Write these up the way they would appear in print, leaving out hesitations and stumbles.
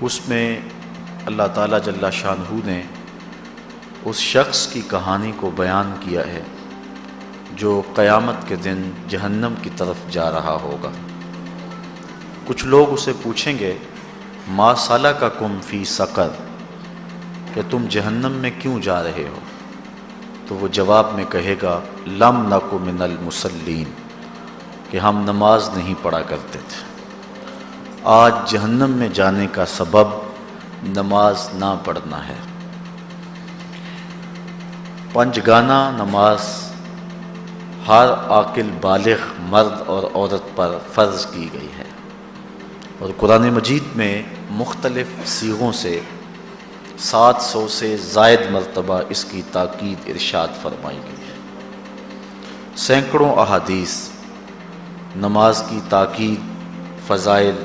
اس میں اللہ تعالیٰ جل شانہ نے اس شخص کی کہانی کو بیان کیا ہے جو قیامت کے دن جہنم کی طرف جا رہا ہوگا۔ کچھ لوگ اسے پوچھیں گے ما سلککم فی سقر، کہ تم جہنم میں کیوں جا رہے ہو؟ تو وہ جواب میں کہے گا لم نک من المصلین، کہ ہم نماز نہیں پڑھا کرتے تھے۔ آج جہنم میں جانے کا سبب نماز نہ پڑھنا ہے۔ پنجگانہ نماز ہر عاقل بالغ مرد اور عورت پر فرض کی گئی ہے، اور قرآن مجید میں مختلف صیغوں سے 700 سے زائد مرتبہ اس کی تاکید ارشاد فرمائی گئی ہے۔ سینکڑوں احادیث نماز کی تاکید، فضائل،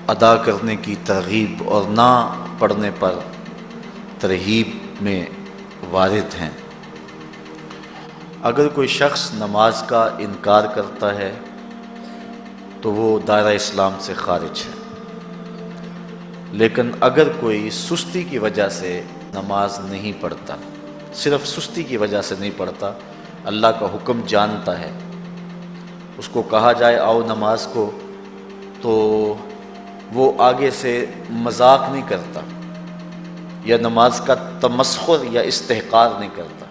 ادا کرنے کی ترغیب اور نہ پڑھنے پر ترہیب میں وارد ہیں۔ اگر کوئی شخص نماز کا انکار کرتا ہے تو وہ دائرہ اسلام سے خارج ہے، لیکن اگر کوئی سستی کی وجہ سے نماز نہیں پڑھتا، صرف سستی کی وجہ سے نہیں پڑھتا، اللہ کا حکم جانتا ہے، اس کو کہا جائے آؤ نماز کو، تو وہ آگے سے مذاق نہیں کرتا یا نماز کا تمسخر یا استحقار نہیں کرتا،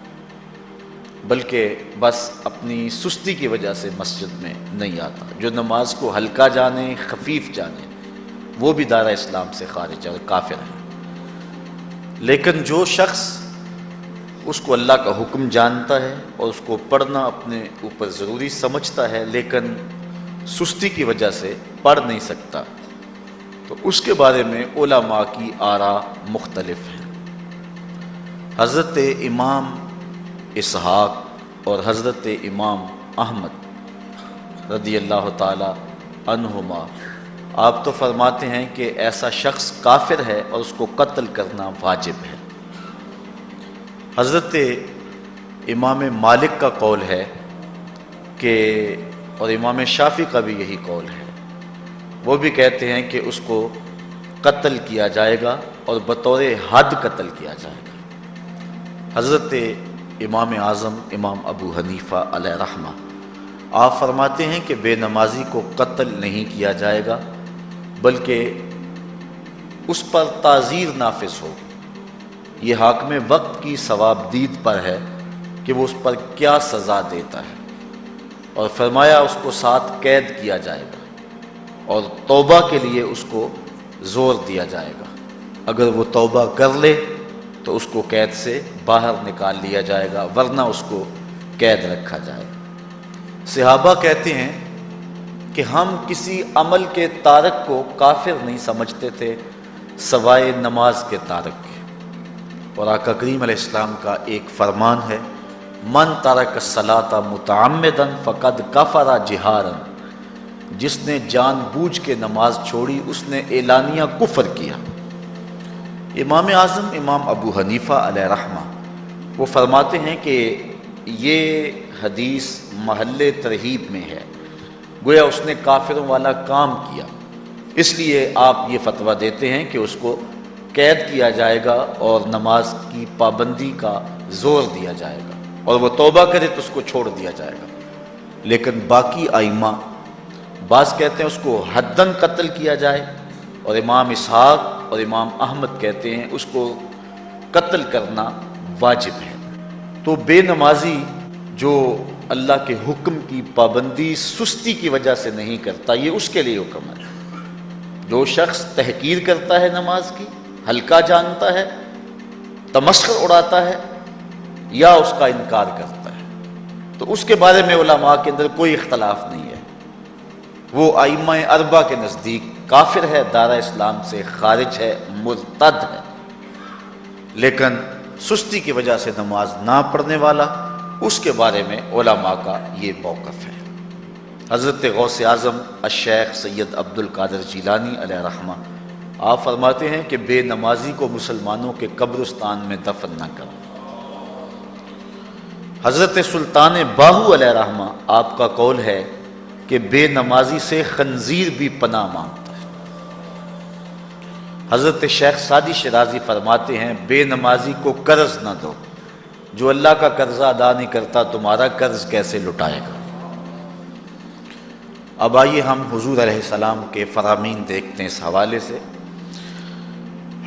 بلکہ بس اپنی سستی کی وجہ سے مسجد میں نہیں آتا۔ جو نماز کو ہلکا جانے، خفیف جانے، وہ بھی دائرہ اسلام سے خارج ہے اور کافر ہے۔ لیکن جو شخص اس کو اللہ کا حکم جانتا ہے اور اس کو پڑھنا اپنے اوپر ضروری سمجھتا ہے، لیکن سستی کی وجہ سے پڑھ نہیں سکتا، تو اس کے بارے میں علماء کی آراء مختلف ہیں۔ حضرت امام اسحاق اور حضرت امام احمد رضی اللہ تعالی عنہما آپ تو فرماتے ہیں کہ ایسا شخص کافر ہے اور اس کو قتل کرنا واجب ہے۔ حضرت امام مالک کا قول ہے کہ، اور امام شافعی کا بھی یہی قول ہے، وہ بھی کہتے ہیں کہ اس کو قتل کیا جائے گا اور بطور حد قتل کیا جائے گا۔ حضرت امام اعظم امام ابو حنیفہ علیہ رحمہ آپ فرماتے ہیں کہ بے نمازی کو قتل نہیں کیا جائے گا، بلکہ اس پر تعزیر نافذ ہوگی۔ یہ حاکم وقت کی ثواب دید پر ہے کہ وہ اس پر کیا سزا دیتا ہے، اور فرمایا اس کو 7 قید کیا جائے گا اور توبہ کے لیے اس کو زور دیا جائے گا۔ اگر وہ توبہ کر لے تو اس کو قید سے باہر نکال لیا جائے گا، ورنہ اس کو قید رکھا جائے گا۔ صحابہ کہتے ہیں کہ ہم کسی عمل کے تارک کو کافر نہیں سمجھتے تھے سوائے نماز کے تارک کے، اور آقا کریم علیہ السلام کا ایک فرمان ہے من ترک الصلاۃ متعمدا فقد کفر جہارا، جس نے جان بوجھ کے نماز چھوڑی اس نے اعلانیہ کفر کیا۔ امام اعظم امام ابو حنیفہ علیہ رحمہ وہ فرماتے ہیں کہ یہ حدیث محل ترہیب میں ہے، گویا اس نے کافروں والا کام کیا، اس لیے آپ یہ فتویٰ دیتے ہیں کہ اس کو قید کیا جائے گا اور نماز کی پابندی کا زور دیا جائے گا، اور وہ توبہ کرے تو اس کو چھوڑ دیا جائے گا۔ لیکن باقی ائمہ بعض کہتے ہیں اس کو حداً قتل کیا جائے، اور امام اسحاق اور امام احمد کہتے ہیں اس کو قتل کرنا واجب ہے۔ تو بے نمازی جو اللہ کے حکم کی پابندی سستی کی وجہ سے نہیں کرتا، یہ اس کے لیے حکم ہے۔ جو شخص تحقیر کرتا ہے نماز کی، ہلکا جانتا ہے، تمسخر اڑاتا ہے یا اس کا انکار کرتا ہے، تو اس کے بارے میں علماء کے اندر کوئی اختلاف نہیں ہے، وہ ائمہ اربعہ کے نزدیک کافر ہے، دائرہ اسلام سے خارج ہے، مرتد ہے۔ لیکن سستی کی وجہ سے نماز نہ پڑھنے والا، اس کے بارے میں علماء کا یہ موقف ہے۔ حضرت غوث اعظم الشیخ سید عبد القادر جیلانی علیہ رحمہ آپ فرماتے ہیں کہ بے نمازی کو مسلمانوں کے قبرستان میں دفن نہ کرو۔ حضرت سلطان باہو علیہ رحمہ آپ کا قول ہے کہ بے نمازی سے خنزیر بھی پناہ مانگتا ہے۔ حضرت شیخ سعدی شیرازی فرماتے ہیں بے نمازی کو قرض نہ دو، جو اللہ کا قرضہ ادا نہیں کرتا تمہارا قرض کیسے لٹائے گا۔ اب آئیے ہم حضور علیہ السلام کے فرامین دیکھتے ہیں اس حوالے سے۔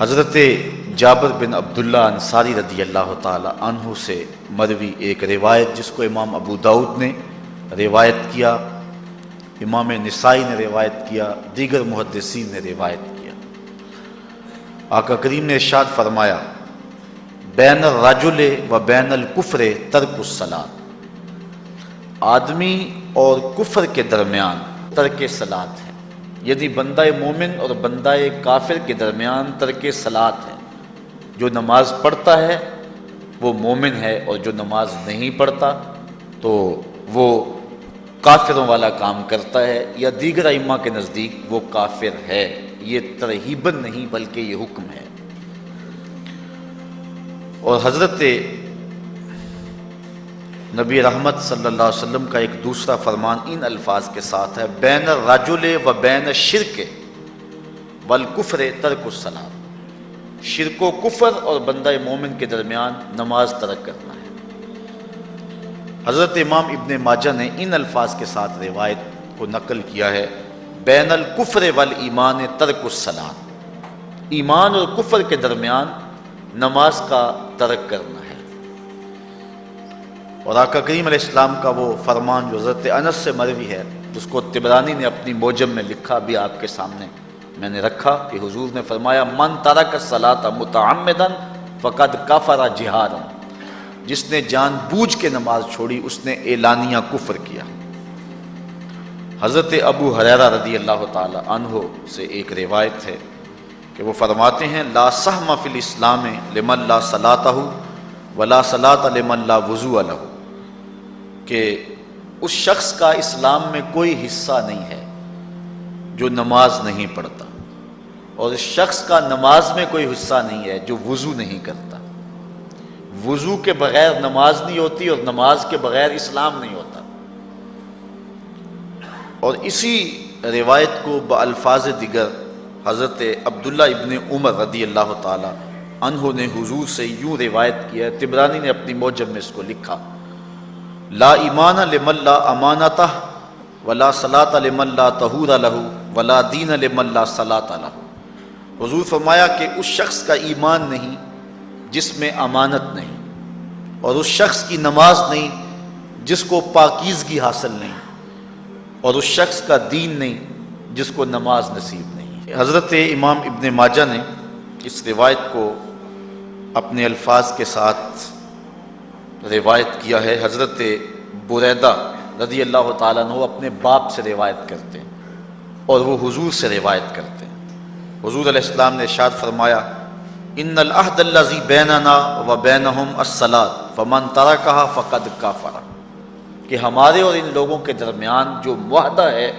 حضرت جابر بن عبداللہ انصاری رضی اللہ تعالی عنہ سے مروی ایک روایت جس کو امام ابو داؤد نے روایت کیا، امام نسائی نے روایت کیا، دیگر محدثین نے روایت کیا۔ آقا کریم نے ارشاد فرمایا بین الرجل و بین الکفر ترک الصلاۃ، آدمی اور کفر کے درمیان ترک صلاۃ ہے، یعنی بندہ مومن اور بندہ کافر کے درمیان ترک صلاۃ ہے۔ جو نماز پڑھتا ہے وہ مومن ہے، اور جو نماز نہیں پڑھتا تو وہ کافروں والا کام کرتا ہے، یا دیگر ائمہ کے نزدیک وہ کافر ہے۔ یہ ترہیباً نہیں بلکہ یہ حکم ہے۔ اور حضرت نبی رحمت صلی اللہ علیہ وسلم کا ایک دوسرا فرمان ان الفاظ کے ساتھ ہے بین الرجل و بین الشرک والکفر ترک الصلاۃ، شرک و کفر اور بندہ مومن کے درمیان نماز ترک کرنا ہے۔ حضرت امام ابن ماجہ نے ان الفاظ کے ساتھ روایت کو نقل کیا ہے بین الکفر والایمان ترک الصلاۃ، ایمان اور کفر کے درمیان نماز کا ترک کرنا ہے۔ اور آقا کریم علیہ السلام کا وہ فرمان جو حضرت انس سے مروی ہے، جس کو طبرانی نے اپنی موجم میں لکھا، بھی آپ کے سامنے میں نے رکھا، کہ حضور نے فرمایا من ترک الصلاۃ متعمدا فقد کفر جہارا، جس نے جان بوجھ کے نماز چھوڑی اس نے اعلانیہ کفر کیا۔ حضرت ابو ہریرہ رضی اللہ تعالی عنہ سے ایک روایت ہے کہ وہ فرماتے ہیں لا سہم فی الاسلام لمن لا صلاۃ ولا صلاۃ لمن لا وضوء لہ، کہ اس شخص کا اسلام میں کوئی حصہ نہیں ہے جو نماز نہیں پڑھتا، اور اس شخص کا نماز میں کوئی حصہ نہیں ہے جو وضو نہیں کرتا۔ وضو کے بغیر نماز نہیں ہوتی، اور نماز کے بغیر اسلام نہیں ہوتا۔ اور اسی روایت کو بالفاظ دیگر حضرت عبداللہ ابن عمر رضی اللہ تعالی عنہ نے حضور سے یوں روایت کیا ہے، طبرانی نے اپنی موجم میں اس کو لکھا لا ایمان لمن لا امانتہ ولا صلاۃ لمن لا طہور لہ ولا دین لمن لا صلاۃ لہ۔ حضور فرمایا کہ اس شخص کا ایمان نہیں جس میں امانت نہیں، اور اس شخص کی نماز نہیں جس کو پاکیزگی حاصل نہیں، اور اس شخص کا دین نہیں جس کو نماز نصیب نہیں۔ حضرت امام ابن ماجہ نے اس روایت کو اپنے الفاظ کے ساتھ روایت کیا ہے۔ حضرت بریدہ رضی اللہ تعالیٰ عنہ اپنے باپ سے روایت کرتے ہیں، اور وہ حضور سے روایت کرتے ہیں۔ حضور علیہ السلام نے ارشاد فرمایا ان العہد الذی بیننا و بینہم الصلاۃ فمن ترکھا فقد کفر، کہ ہمارے اور ان لوگوں کے درمیان جو معاہدہ ہے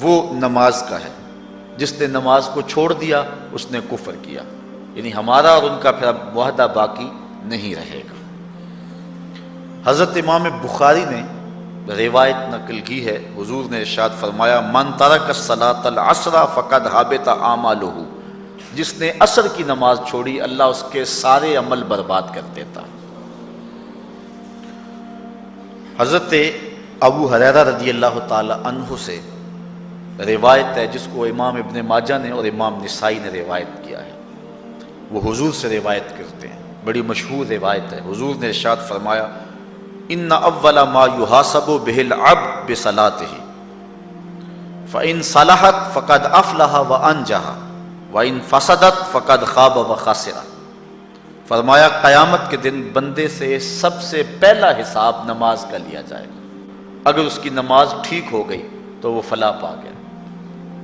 وہ نماز کا ہے، جس نے نماز کو چھوڑ دیا اس نے کفر کیا، یعنی ہمارا اور ان کا پھر اب معاہدہ باقی نہیں رہے گا۔ حضرت امام بخاری نے روایت نقل کی ہے، حضور نے ارشاد فرمایا من ترک الصلاۃ العصر فقد حبط اعمالہ، جس نے عصر کی نماز چھوڑی اللہ اس کے سارے عمل برباد کر دیتا۔ حضرت ابو ہریرہ رضی اللہ تعالی عنہ سے روایت ہے جس کو امام ابن ماجہ نے اور امام نسائی نے روایت کیا ہے، وہ حضور سے روایت کرتے ہیں، بڑی مشہور روایت ہے۔ حضور نے ارشاد فرمایا ان اول ما یحاسب بہ العبد بصلاتہ فان صلحت فقد افلح وانجح وان فسدت فقد خاب وخسر۔ فرمایا قیامت کے دن بندے سے سب سے پہلا حساب نماز کا لیا جائے گا، اگر اس کی نماز ٹھیک ہو گئی تو وہ فلاح پا گیا،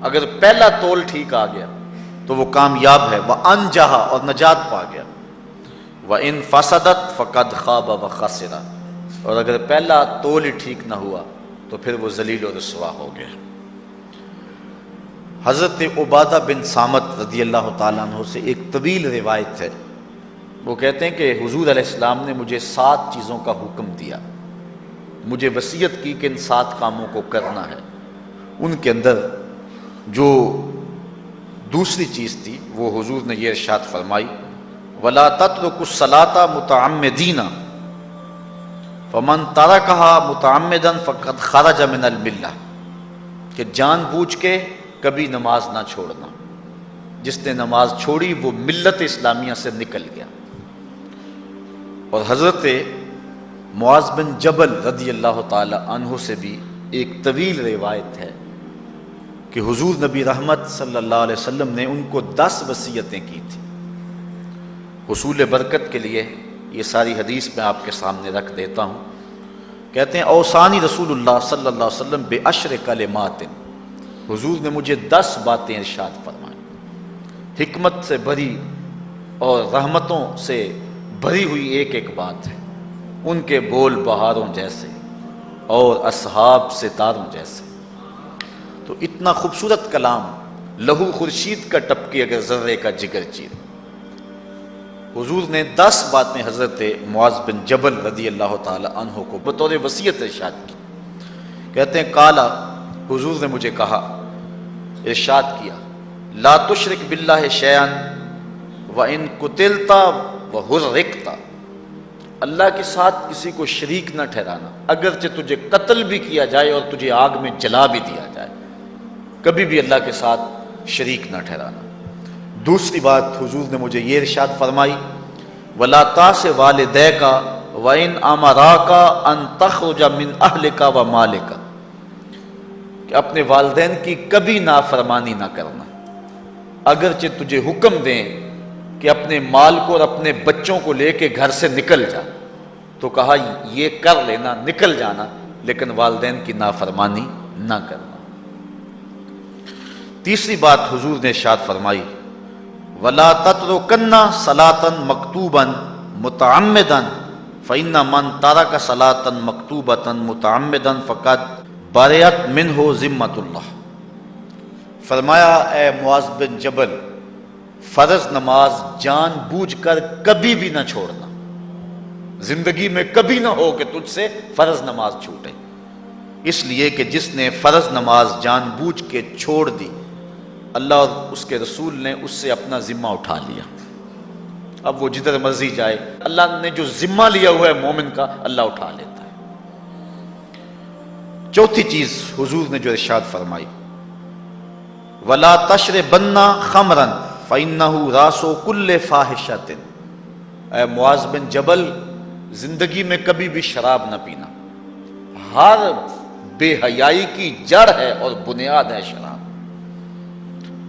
اگر پہلا تول ٹھیک آ گیا تو وہ کامیاب ہے، وانجح اور نجات پا گیا، وان فسدت فقد خاب وخسر، اور اگر پہلا تول ہی ٹھیک نہ ہوا تو پھر وہ ذلیل و رسوا ہو گیا۔ حضرت عبادہ بن صامت رضی اللہ تعالیٰ عنہ سے ایک طویل روایت ہے، وہ کہتے ہیں کہ حضور علیہ السلام نے مجھے 7 چیزوں کا حکم دیا، مجھے وصیت کی کہ ان 7 کاموں کو کرنا ہے۔ ان کے اندر جو دوسری چیز تھی وہ حضور نے یہ ارشاد فرمائی وَلَا تَتْرُكُوا الصَّلَاةَ مُتَعَمِّدِينَ فَمَنْ تَرَكَهَا مُتَعَمِّدًا فَقَدْ خَرَجَ مِنَ الْمِلَّةِ کہ جان بوجھ کے کبھی نماز نہ چھوڑنا، جس نے نماز چھوڑی وہ ملت اسلامیہ سے نکل گیا۔ اور حضرت معاذ بن جبل رضی اللہ تعالی عنہ سے بھی ایک طویل روایت ہے کہ حضور نبی رحمت صلی اللہ علیہ وسلم نے ان کو 10 وصیتیں کی تھیں حصول برکت کے لیے۔ یہ ساری حدیث میں آپ کے سامنے رکھ دیتا ہوں۔ کہتے ہیں اوصانی رسول اللہ صلی اللہ علیہ وسلم بعشر کلمات، حضور نے مجھے 10 باتیں ارشاد فرمائیں، حکمت سے بھری اور رحمتوں سے بھری ہوئی ایک ایک بات ہے، ان کے بول بہاروں جیسے اور اصحاب ستاروں جیسے۔ تو اتنا خوبصورت کلام، لہو خورشید کا ٹپکی اگر ذرے کا جگر چیر۔ حضور نے 10 باتیں حضرت معاذ بن جبل رضی اللہ تعالی عنہ کو بطور وصیت ارشاد کی۔ کہتے ہیں کالا، حضور نے مجھے کہا، ارشاد کیا، لا تشرک باللہ شیئا وان قتلت وحرقت، اللہ کے ساتھ کسی کو شریک نہ ٹھہرانا، اگرچہ تجھے قتل بھی کیا جائے اور تجھے آگ میں جلا بھی دیا جائے، کبھی بھی اللہ کے ساتھ شریک نہ ٹھہرانا۔ دوسری بات حضور نے مجھے یہ ارشاد فرمائی وَلَا تَعْصِ وَالِدَيْكَ وَإِنْ أَمَرَاكَ أَن تَخْرُجَ مِنْ أَهْلِكَ وَمَالِكَ، کہ اپنے والدین کی کبھی نافرمانی نہ کرنا، اگرچہ تجھے حکم دیں کہ اپنے مال کو اور اپنے بچوں کو لے کے گھر سے نکل جا، تو کہا یہ کر لینا، نکل جانا، لیکن والدین کی نافرمانی نہ کرنا۔ تیسری بات حضور نے ارشاد فرمائی وَلَا تَتْرُكَنَّ صَلَاةً مَكْتُوبًا مُتَعَمِّدًا فَإِنَّ مَنْ تَرَكَ صَلَاةً مَكْتُوبَةً مُتَعَمِّدًا فَقَدْ بَرِئَتْ مِنْهُ ذِمَّةُ اللَّهِ۔ فرمایا اے معاذ بن جبل، فرض نماز جان بوجھ کر کبھی بھی نہ چھوڑنا، زندگی میں کبھی نہ ہو کہ تجھ سے فرض نماز چھوٹے، اس لیے کہ جس نے فرض نماز جان بوجھ کے چھوڑ دی، اللہ اور اس کے رسول نے اس سے اپنا ذمہ اٹھا لیا، اب وہ جدھر مرضی جائے، اللہ نے جو ذمہ لیا ہوا ہے مومن کا، اللہ اٹھا لیتا ہے۔ چوتھی چیز حضور نے جو ارشاد فرمائی وَلَا تَشْرِبَنَّ خَمْرًا فَإِنَّهُ رَأْسُ كُلِّ فَاحِشَةٍ، اے معاذ بن جبل، زندگی میں کبھی بھی شراب نہ پینا، ہر بے حیائی کی جڑ ہے اور بنیاد ہے شراب۔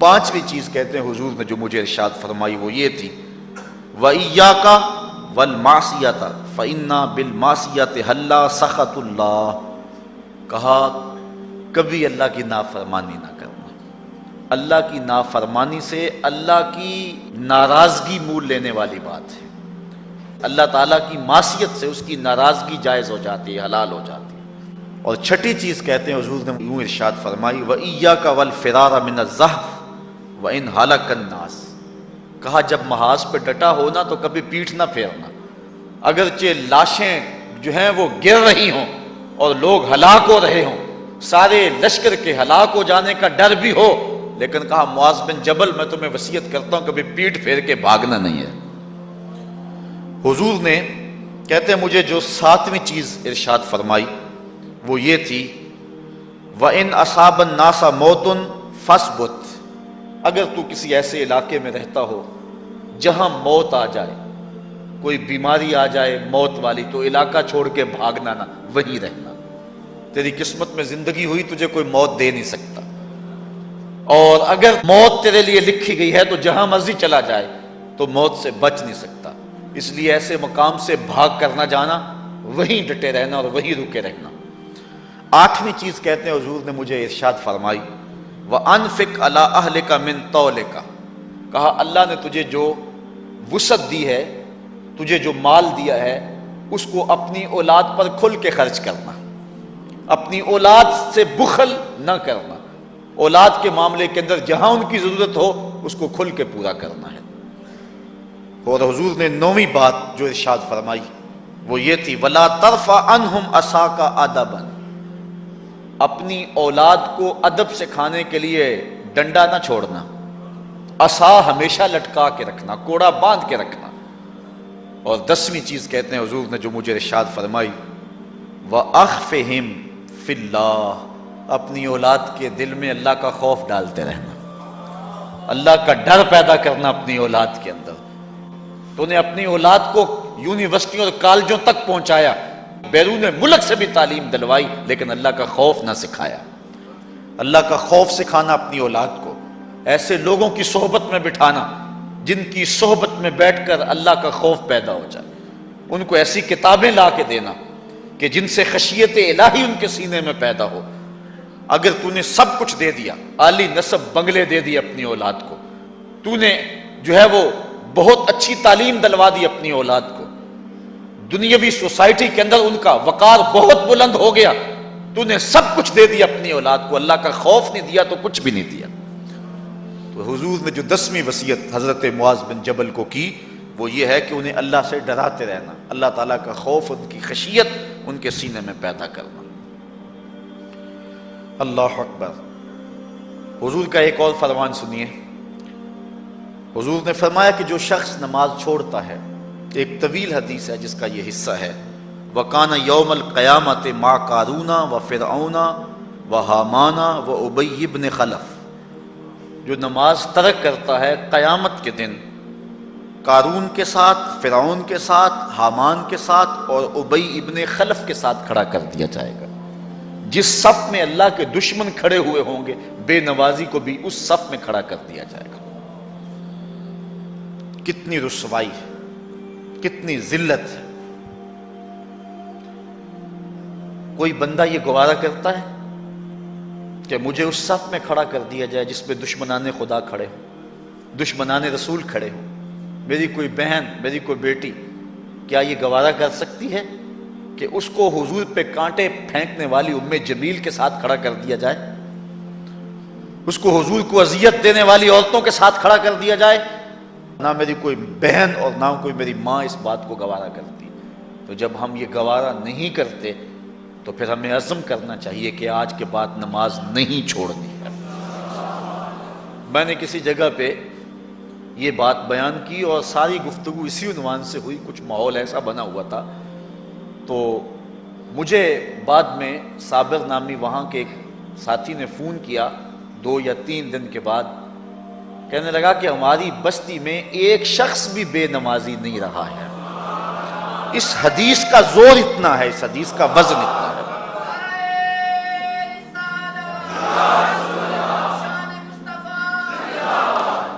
پانچویں چیز کہتے ہیں حضور نے جو مجھے ارشاد فرمائی وہ یہ تھی وَإِيَّاكَ وَالْمَعْصِيَةَ فَإِنَّ بِالْمَعْصِيَةِ حَلَّ سَخَطُ اللَّهِ، کہا کبھی اللہ کی نافرمانی نہ کرنا، اللہ کی نافرمانی سے اللہ کی ناراضگی مول لینے والی بات ہے، اللہ تعالیٰ کی معصیت سے اس کی ناراضگی جائز ہو جاتی ہے، حلال ہو جاتی ہے۔ اور چھٹی چیز کہتے ہیں حضور نے یوں ارشاد فرمائی وَإِيَّاكَ وَالْفِرَارَ مِنَ الزَّحْفِ وَإِنْ هَلَكَ النَّاسِ، کہا جب محاذ پہ ڈٹا ہونا تو کبھی پیٹھ نہ پھیرنا، اگرچہ لاشیں جو ہیں وہ گر رہی ہوں اور لوگ ہلاک ہو رہے ہوں، سارے لشکر کے ہلاک ہو جانے کا ڈر بھی ہو، لیکن کہا معاذ بن جبل میں تمہیں وصیت کرتا ہوں کبھی پیٹھ پھیر کے بھاگنا نہیں ہے۔ حضور نے کہتے ہیں مجھے جو 7ویں چیز ارشاد فرمائی وہ یہ تھی وَإِنْ أَصَابَ النَّاسَ مَوْتٌ فَاصْبُتْ، اگر تو کسی ایسے علاقے میں رہتا ہو جہاں موت آ جائے، کوئی بیماری آ جائے موت والی، تو علاقہ چھوڑ کے بھاگنا نہ، وہیں رہنا، تیری قسمت میں زندگی ہوئی تجھے کوئی موت دے نہیں سکتا، اور اگر موت تیرے لیے لکھی گئی ہے تو جہاں مرضی چلا جائے تو موت سے بچ نہیں سکتا، اس لیے ایسے مقام سے بھاگ کر نہ جانا، وہیں ڈٹے رہنا اور وہیں رکے رہنا۔ 8ویں چیز کہتے ہیں حضور نے مجھے ارشاد فرمائی وَأَنفِقْ عَلَىٰ أَهْلِكَ مِن طَوْلِكَ، کہا اللہ نے تجھے جو وسعت دی ہے، تجھے جو مال دیا ہے، اس کو اپنی اولاد پر کھل کے خرچ کرنا، اپنی اولاد سے بخل نہ کرنا، اولاد کے معاملے کے اندر جہاں ان کی ضرورت ہو اس کو کھل کے پورا کرنا ہے۔ اور حضور نے 9ویں بات جو ارشاد فرمائی وہ یہ تھی وَلَا تَرْفَعْ عَنْهُمْ عَصَاكَ أَدَبًا، اپنی اولاد کو ادب سکھانے کے لیے ڈنڈا نہ چھوڑنا، عصا ہمیشہ لٹکا کے رکھنا، کوڑا باندھ کے رکھنا۔ اور 10ویں چیز کہتے ہیں حضور نے جو مجھے ارشاد فرمائی، وَأَخْفِهِمْ فِي اللَّهِ، اپنی اولاد کے دل میں اللہ کا خوف ڈالتے رہنا، اللہ کا ڈر پیدا کرنا اپنی اولاد کے اندر۔ تو نے اپنی اولاد کو یونیورسٹیوں اور کالجوں تک پہنچایا، بیرون ملک سے بھی تعلیم دلوائی، لیکن اللہ کا خوف نہ سکھایا۔ اللہ کا خوف سکھانا اپنی اولاد کو، ایسے لوگوں کی صحبت میں بٹھانا جن کی صحبت میں بیٹھ کر اللہ کا خوف پیدا ہو جائے، ان کو ایسی کتابیں لا کے دینا کہ جن سے خشیت الہی ان کے سینے میں پیدا ہو۔ اگر تو نے سب کچھ دے دیا، عالی نسب بنگلے دے دی اپنی اولاد کو، تو نے جو ہے وہ بہت اچھی تعلیم دلوا دی اپنی اولاد کو، دنیاوی سوسائٹی کے اندر ان کا وقار بہت بلند ہو گیا، تو نے سب کچھ دے دیا اپنی اولاد کو، اللہ کا خوف نہیں دیا تو کچھ بھی نہیں دیا۔ تو حضور نے جو 10ویں وصیت حضرت معاذ بن جبل کو کی وہ یہ ہے کہ انہیں اللہ سے ڈراتے رہنا، اللہ تعالیٰ کا خوف، ان کی خشیت ان کے سینے میں پیدا کرنا۔ اللہ اکبر۔ حضور کا ایک اور فرمان سنیے، حضور نے فرمایا کہ جو شخص نماز چھوڑتا ہے، ایک طویل حدیث ہے جس کا یہ حصہ ہے، وَقَانَ يَوْمَ الْقِيَامَةِ مَعَ قَارُونَ وَفِرْعَوْنَ وَحَامَانَ وَأُبَيِّ بْنِ خَلَف، جو نماز ترک کرتا ہے قیامت کے دن قارون کے ساتھ، فرعون کے ساتھ، حامان کے ساتھ اور ابی ابن خلف کے ساتھ کھڑا کر دیا جائے گا۔ جس صف میں اللہ کے دشمن کھڑے ہوئے ہوں گے، بے نوازی کو بھی اس صف میں کھڑا کر دیا جائے گا۔ کتنی رسوائی ہے، کتنی ذلت ہے۔ کوئی بندہ یہ گوارا کرتا ہے کہ مجھے اس صف میں کھڑا کر دیا جائے جس میں دشمنان خدا کھڑے ہوں، دشمنان رسول کھڑے ہوں؟ میری کوئی بہن، میری کوئی بیٹی کیا یہ گوارا کر سکتی ہے کہ اس کو حضور پہ کانٹے پھینکنے والی ام جمیل کے ساتھ کھڑا کر دیا جائے، اس کو حضور کو اذیت دینے والی عورتوں کے ساتھ کھڑا کر دیا جائے؟ نہ میری کوئی بہن اور نہ کوئی میری ماں اس بات کو گوارا کرتی۔ تو جب ہم یہ گوارا نہیں کرتے تو پھر ہمیں عزم کرنا چاہیے کہ آج کے بعد نماز نہیں چھوڑنی ہے۔ میں نے کسی جگہ پہ یہ بات بیان کی اور ساری گفتگو اسی عنوان سے ہوئی، کچھ ماحول ایسا بنا ہوا تھا، تو مجھے بعد میں صابر نامی وہاں کے ایک ساتھی نے فون کیا 2 یا 3 دن کے بعد، کہنے لگا کہ ہماری بستی میں ایک شخص بھی بے نمازی نہیں رہا ہے۔ اس حدیث کا زور اتنا ہے، اس حدیث کا وزن اتنا ہے۔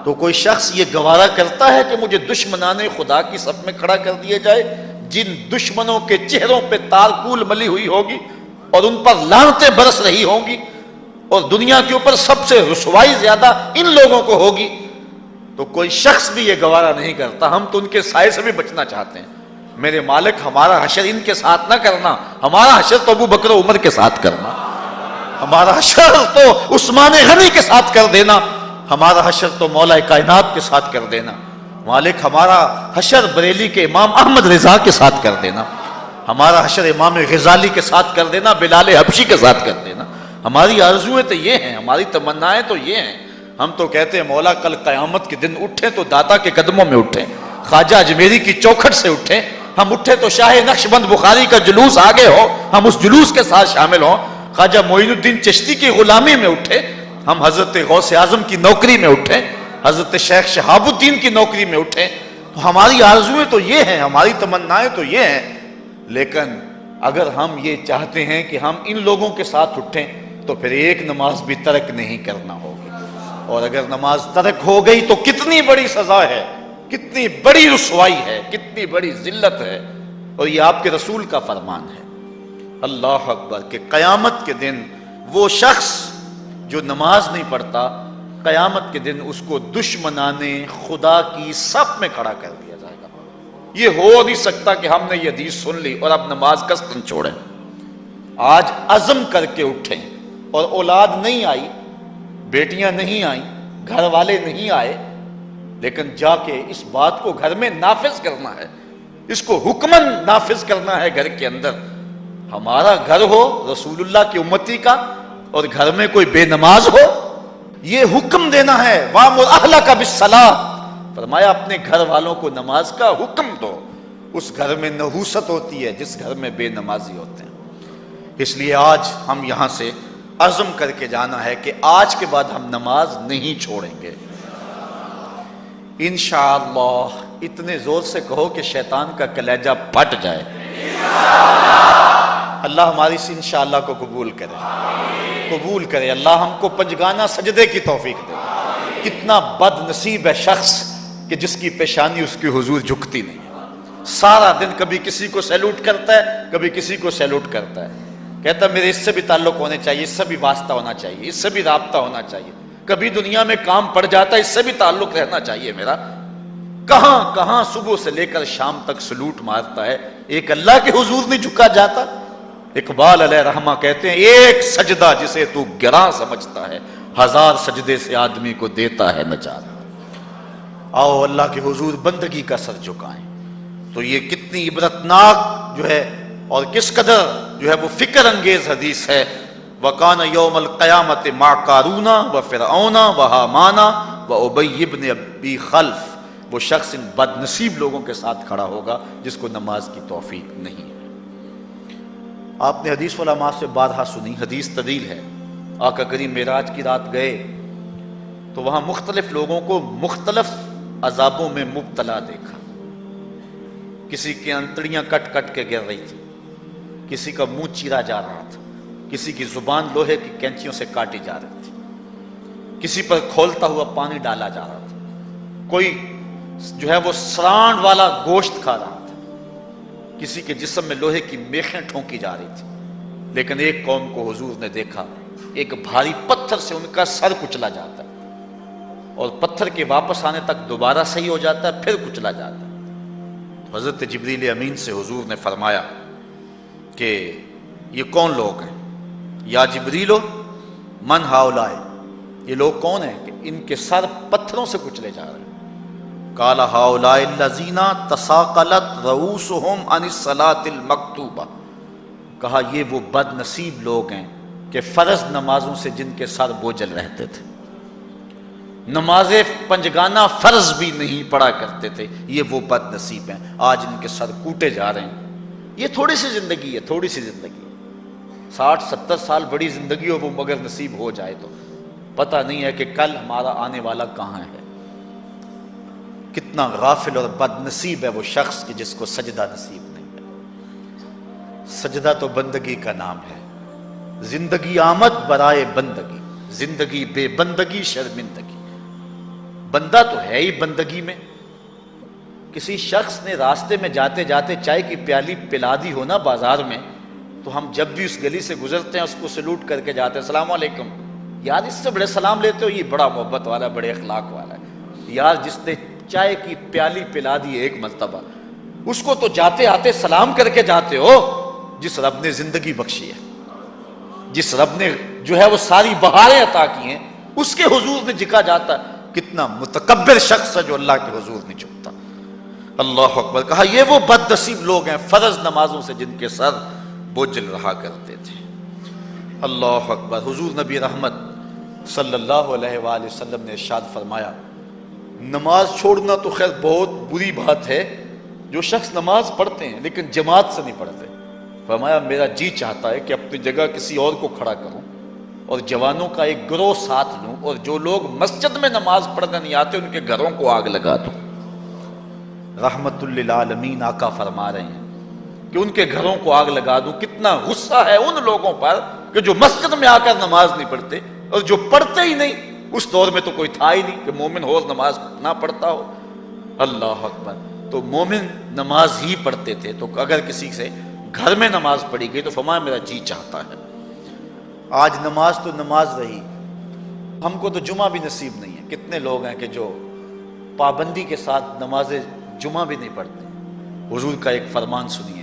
تو کوئی شخص یہ گوارا کرتا ہے کہ مجھے دشمنان خدا کی صف میں کھڑا کر دیا جائے، جن دشمنوں کے چہروں پہ تارکول ملی ہوئی ہوگی اور ان پر لعنتیں برس رہی ہوں گی، اور دنیا کے اوپر سب سے رسوائی زیادہ ان لوگوں کو ہوگی، تو کوئی شخص بھی یہ گوارا نہیں کرتا۔ ہم تو ان کے سائے سے بھی بچنا چاہتے ہیں۔ میرے مالک، ہمارا حشر ان کے ساتھ نہ کرنا، ہمارا حشر تو ابو بکر و عمر کے ساتھ کرنا، ہمارا حشر تو عثمان غنی کے ساتھ کر دینا، ہمارا حشر تو مولا کائنات کے ساتھ کر دینا۔ مالک، ہمارا حشر بریلی کے امام احمد رضا کے ساتھ کر دینا، ہمارا حشر امام غزالی کے ساتھ کر دینا، بلال حبشی کے ساتھ کر دینا۔ ہماری آرزویں تو یہ ہیں، ہماری تمنائیں تو یہ ہیں۔ ہم تو کہتے ہیں مولا کل قیامت کے دن اٹھیں تو داتا کے قدموں میں اٹھیں، خواجہ اجمیری کی چوکھٹ سے اٹھیں، ہم اٹھے تو شاہ نقشبند بخاری کا جلوس آگے ہو، ہم اس جلوس کے ساتھ شامل ہوں، خواجہ معین الدین چشتی کی غلامی میں اٹھے، ہم حضرت غوث اعظم کی نوکری میں اٹھیں، حضرت شیخ شہاب الدین کی نوکری میں اٹھیں۔ تو ہماری آرزویں تو یہ ہیں، ہماری تمنائیں تو یہ ہیں، لیکن اگر ہم یہ چاہتے ہیں کہ ہم ان لوگوں کے ساتھ اٹھیں تو پھر ایک نماز بھی ترک نہیں کرنا ہوگی، اور اگر نماز ترک ہو گئی تو کتنی بڑی سزا ہے، کتنی بڑی رسوائی ہے، کتنی بڑی ذلت ہے، اور یہ آپ کے رسول کا فرمان ہے۔ اللہ اکبر، کہ قیامت کے دن وہ شخص جو نماز نہیں پڑھتا، قیامت کے دن اس کو دشمنان خدا کی صف میں کھڑا کر دیا جائے گا۔ یہ ہو نہیں سکتا کہ ہم نے یہ حدیث سن لی اور اب نماز قصداً چھوڑیں۔ آج عزم کر کے اٹھیں، اور اولاد نہیں آئی، بیٹیاں نہیں آئیں، گھر والے نہیں آئے، لیکن جا کے اس بات کو گھر میں نافذ کرنا ہے، اس کو حکماً نافذ کرنا ہے گھر کے اندر۔ ہمارا گھر ہو رسول اللہ کی امتی کا اور گھر میں کوئی بے نماز ہو، یہ حکم دینا ہے، وَأْمُرْ أَهْلَكَ بِالصَّلَاةِ، فرمایا اپنے گھر والوں کو نماز کا حکم دو۔ اس گھر میں نحوست ہوتی ہے جس گھر میں بے نمازی ہوتے ہیں۔ اس لیے آج ہم یہاں سے عزم کر کے جانا ہے کہ آج کے بعد ہم نماز نہیں چھوڑیں گے انشاءاللہ۔ اتنے زور سے کہو کہ شیطان کا کلیجہ پھٹ جائے۔ اللہ ہماری اس انشاءاللہ کو قبول کرے۔ اللہ ہم کو پنجگانہ سجدے کی توفیق دے۔ کتنا بد نصیب ہے شخص کہ جس کی پیشانی اس کی حضور جھکتی نہیں ہے، سارا دن کبھی کسی کو سیلوٹ کرتا ہے، کبھی کسی کو سیلوٹ کرتا ہے، کہتا ہے میرے اس سے بھی تعلق ہونے چاہیے، اس سے بھی واسطہ ہونا چاہیے، اس سے بھی رابطہ ہونا چاہیے، کبھی دنیا میں کام پڑ جاتا ہے، اس سے بھی تعلق رہنا چاہیے میرا۔ کہاں کہاں صبح سے لے کر شام تک سلوٹ مارتا ہے، ایک اللہ کے حضور نہیں جھکا جاتا۔ اقبال علیہ رحمہ کہتے ہیں ایک سجدہ جسے تو گراں سمجھتا ہے، ہزار سجدے سے آدمی کو دیتا ہے نجات۔ آؤ اللہ کے حضور بندگی کا سر جھکائیں۔ تو یہ کتنی عبرتناک جو ہے اور کس قدر جو ہے وہ فکر انگیز حدیث ہے۔ وَقَانَ يَوْمَ الْقِيَامَةِ مَعَ قَارُونَ وَفِرْعَوْنَ وَحَامَانَ وَأُبَيِّ بْنِ أَبِي خَلْف، وہ شخص ان بد نصیب لوگوں کے ساتھ کھڑا ہوگا جس کو نماز کی توفیق نہیں ہے۔ آپ نے حدیث علماء سے بارہا سنی، حدیث طویل ہے۔ آقا کریم معراج کی رات گئے تو وہاں مختلف لوگوں کو مختلف عذابوں میں مبتلا دیکھا۔ کسی کی انتڑیاں کٹ کٹ کے گر رہی تھی، کسی کا منہ چیرا جا رہا تھا، کسی کی زبان لوہے کی کینچیوں سے کاٹی جا رہی تھی، کسی پر کھولتا ہوا پانی ڈالا جا رہا تھا، کوئی جو ہے وہ سرانڈ والا گوشت کھا رہا تھا، کسی کے جسم میں لوہے کی میخیں ٹھونکی جا رہی تھی۔ لیکن ایک قوم کو حضور نے دیکھا، ایک بھاری پتھر سے ان کا سر کچلا جاتا ہے اور پتھر کے واپس آنے تک دوبارہ صحیح ہو جاتا ہے، پھر کچلا جاتا ہے۔ حضرت جبریل امین سے حضور نے فرمایا کہ یہ کون لوگ ہیں؟ یا جبریلو من ہاؤلائے، یہ لوگ کون ہیں کہ ان کے سر پتھروں سے کچلے جا رہے ہیں؟ قال ہاؤلائے الذین تثاقلت رؤوسہم عن الصلاۃ المکتوبہ، کہا یہ وہ بد نصیب لوگ ہیں کہ فرض نمازوں سے جن کے سر بوجھل رہتے تھے، نماز پنجگانہ فرض بھی نہیں پڑھا کرتے تھے، یہ وہ بد نصیب ہیں، آج ان کے سر کوٹے جا رہے ہیں۔ یہ تھوڑی سی زندگی ہے، تھوڑی سی زندگی ہے، 60-70 سال بڑی زندگی ہو وہ مگر نصیب ہو جائے تو پتہ نہیں ہے کہ کل ہمارا آنے والا کہاں ہے۔ کتنا غافل اور بد نصیب ہے وہ شخص کہ جس کو سجدہ نصیب نہیں ہے۔ سجدہ تو بندگی کا نام ہے۔ زندگی آمد برائے بندگی، زندگی بے بندگی شرمندگی۔ بندہ تو ہے ہی بندگی میں۔ کسی شخص نے راستے میں جاتے جاتے چائے کی پیالی پلا دی ہو نا بازار میں، تو ہم جب بھی اس گلی سے گزرتے ہیں اس کو سلوٹ کر کے جاتے ہیں، السلام علیکم۔ یار اس سے بڑے سلام لیتے ہو، یہ بڑا محبت والا ہے، بڑے اخلاق والا ہے۔ یار جس نے چائے کی پیالی پلا دی ایک مرتبہ، اس کو تو جاتے آتے سلام کر کے جاتے ہو۔ جس رب نے زندگی بخشی ہے، جس رب نے جو ہے وہ ساری بہاریں عطا کی ہیں، اس کے حضور میں جھکا جاتا ہے۔ کتنا متکبر شخص ہے جو اللہ کے حضور نہیں جھکتا۔ اللہ اکبر۔ کہا یہ وہ بد نصیب لوگ ہیں فرض نمازوں سے جن کے سر بوجھل رہا کرتے تھے۔ اللہ اکبر۔ حضور نبی رحمت صلی اللہ علیہ وآلہ وسلم نے ارشاد فرمایا، نماز چھوڑنا تو خیر بہت بری بات ہے، جو شخص نماز پڑھتے ہیں لیکن جماعت سے نہیں پڑھتے، فرمایا میرا جی چاہتا ہے کہ اپنی جگہ کسی اور کو کھڑا کروں اور جوانوں کا ایک گروہ ساتھ لوں، اور جو لوگ مسجد میں نماز پڑھنے نہیں آتے ان کے گھروں کو آگ لگا دوں۔ رحمت للعالمین آقا فرما رہے ہیں کہ ان کے گھروں کو آگ لگا دوں۔ کتنا غصہ ہے ان لوگوں پر کہ جو مسجد میں آ کر نماز نہیں پڑھتے، اور جو پڑھتے ہی نہیں، اس دور میں تو کوئی تھا ہی نہیں کہ مومن ہو نماز نہ پڑھتا ہو۔ اللہ اکبر۔ تو مومن نماز ہی پڑھتے تھے، تو اگر کسی سے گھر میں نماز پڑھی گئی تو فرمایا میرا جی چاہتا ہے۔ آج نماز تو نماز رہی، ہم کو تو جمعہ بھی نصیب نہیں ہے۔ کتنے لوگ ہیں کہ جو پابندی کے ساتھ نماز جمعہ بھی نہیں پڑھتے۔ حضور کا ایک فرمان سنیے،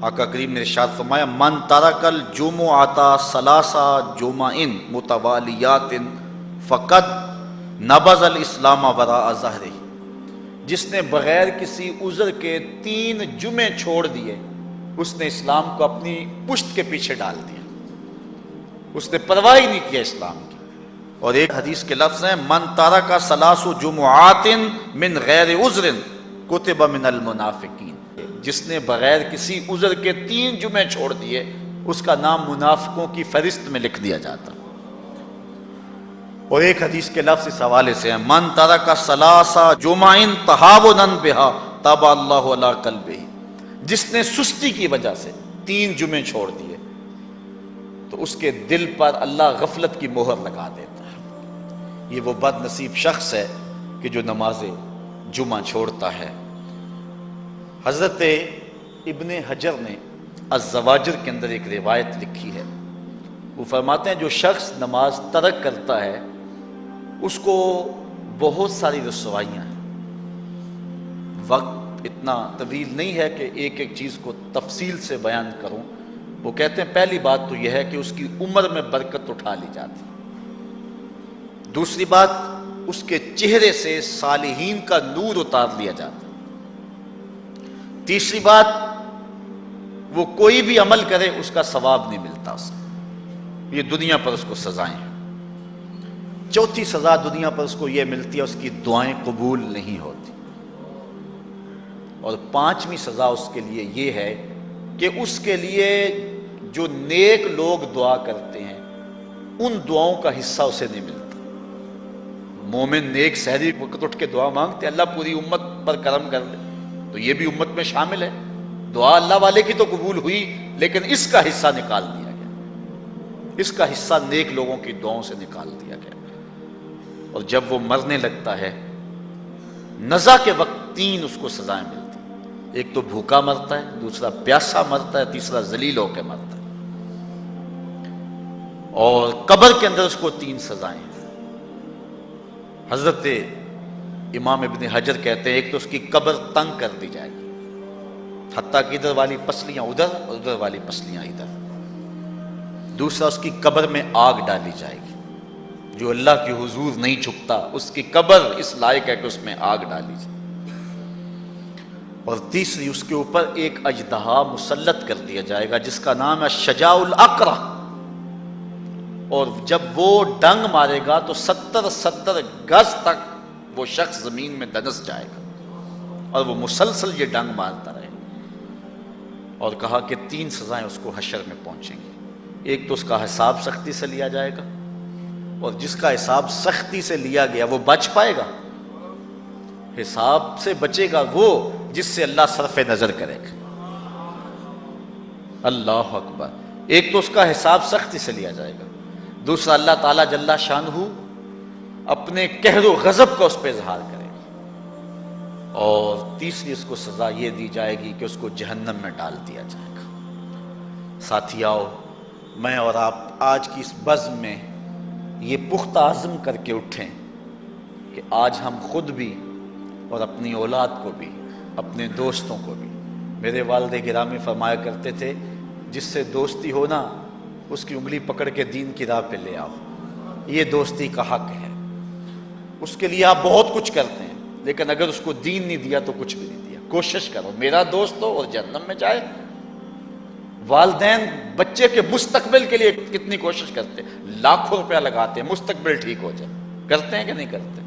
آقا کریم نے ارشاد فرمایا من ترک الجمعۃ ثلاث جمع متوالیات فقد نبذ الاسلام وراء ظہرہ، جس نے بغیر کسی عذر کے 3 جمعے چھوڑ دیے اس نے اسلام کو اپنی پشت کے پیچھے ڈال دیا، اس نے پرواہ ہی نہیں کیا اسلام کی۔ اور ایک حدیث کے لفظ ہیں من ترک ثلاث جمعات من غیر عذر کتب من المنافقین، جس نے بغیر کسی عذر کے 3 جمعے چھوڑ دیے اس کا نام منافقوں کی فہرست میں لکھ دیا جاتا۔ اور ایک حدیث کے لفظ اس حوالے سے ہیں من ترک ثلاث جمع تہاونا بہا طبع اللہ علی قلبہ، جس نے سستی کی وجہ سے 3 جمعے چھوڑ دیے تو اس کے دل پر اللہ غفلت کی مہر لگا دیتا ہے۔ یہ وہ بد نصیب شخص ہے کہ جو نماز جمعہ چھوڑتا ہے۔ حضرت ابن حجر نے الزواجر کے اندر ایک روایت لکھی ہے، وہ فرماتے ہیں جو شخص نماز ترک کرتا ہے اس کو بہت ساری رسوائیاں ہیں۔ وقت اتنا طویل نہیں ہے کہ ایک ایک چیز کو تفصیل سے بیان کروں۔ وہ کہتے ہیں پہلی بات تو یہ ہے کہ اس کی عمر میں برکت اٹھا لی جاتی، دوسری بات اس کے چہرے سے صالحین کا نور اتار لیا جاتا، تیسری بات وہ کوئی بھی عمل کرے اس کا ثواب نہیں ملتا اس کو، یہ دنیا پر اس کو سزائیں ہیں۔ چوتھی سزا دنیا پر اس کو یہ ملتی ہے اس کی دعائیں قبول نہیں ہوتی، اور 5ویں سزا اس کے لیے یہ ہے کہ اس کے لیے جو نیک لوگ دعا کرتے ہیں ان دعاؤں کا حصہ اسے نہیں ملتا۔ مومن نیک سحری وقت اٹھ کے دعا مانگتے اللہ پوری امت پر کرم کر دے، تو یہ بھی امت میں شامل ہے، دعا اللہ والے کی تو قبول ہوئی لیکن اس کا حصہ نکال دیا گیا، اس کا حصہ نیک لوگوں کی دعاؤں سے نکال دیا گیا۔ اور جب وہ مرنے لگتا ہے نزا کے وقت 3 اس کو سزائیں ملتی، ایک تو بھوکا مرتا ہے، دوسرا پیاسا مرتا ہے، تیسرا ذلیل ہو کے مرتا ہے۔ اور قبر کے اندر اس کو 3 سزائیں ہیں۔ حضرت امام ابن حجر کہتے ہیں ایک تو اس کی قبر تنگ کر دی جائے گی، حتیٰ کہ ادھر والی پسلیاں ادھر اور ادھر والی پسلیاں ادھر۔ دوسرا اس کی قبر میں آگ ڈالی جائے گی، جو اللہ کے حضور نہیں جھکتا اس کی قبر اس لائق ہے کہ اس میں آگ ڈالی جائے۔ اور تیسری اس کے اوپر ایک اژدہا مسلط کر دیا جائے گا جس کا نام ہے شجاع الاقرع، اور جب وہ ڈنگ مارے گا تو 70 گز تک وہ شخص زمین میں دنس جائے گا، اور وہ مسلسل یہ ڈنگ مارتا رہے گا۔ اور کہا کہ 3 سزائیں اس کو حشر میں پہنچیں گی، ایک تو اس کا حساب سختی سے لیا جائے گا، اور جس کا حساب سختی سے لیا گیا وہ بچ پائے گا، حساب سے بچے گا وہ جس سے اللہ صرف نظر کرے گا۔ اللہ اکبر۔ ایک تو اس کا حساب سختی سے لیا جائے گا، دوسرا اللہ تعالیٰ جل شانہ اپنے قہر و غضب کا اس پہ اظہار کرے گا، اور تیسری اس کو سزا یہ دی جائے گی کہ اس کو جہنم میں ڈال دیا جائے گا۔ ساتھیاؤ، میں اور آپ آج کی اس بزم میں یہ پختہ عزم کر کے اٹھیں کہ آج ہم خود بھی اور اپنی اولاد کو بھی، اپنے دوستوں کو بھی، میرے والد گرامی فرمایا کرتے تھے جس سے دوستی ہو نا اس کی انگلی پکڑ کے دین کی راہ پہ لے آؤ، یہ دوستی کا حق ہے۔ اس کے لیے آپ بہت کچھ کرتے ہیں لیکن اگر اس کو دین نہیں دیا تو کچھ بھی نہیں دیا۔ کوشش کرو میرا دوست ہو اور جہنم میں جائے۔ والدین بچے کے مستقبل کے لیے کتنی کوشش کرتے ہیں، لاکھوں روپیہ لگاتے ہیں مستقبل ٹھیک ہو جائے، کرتے ہیں کہ نہیں کرتے؟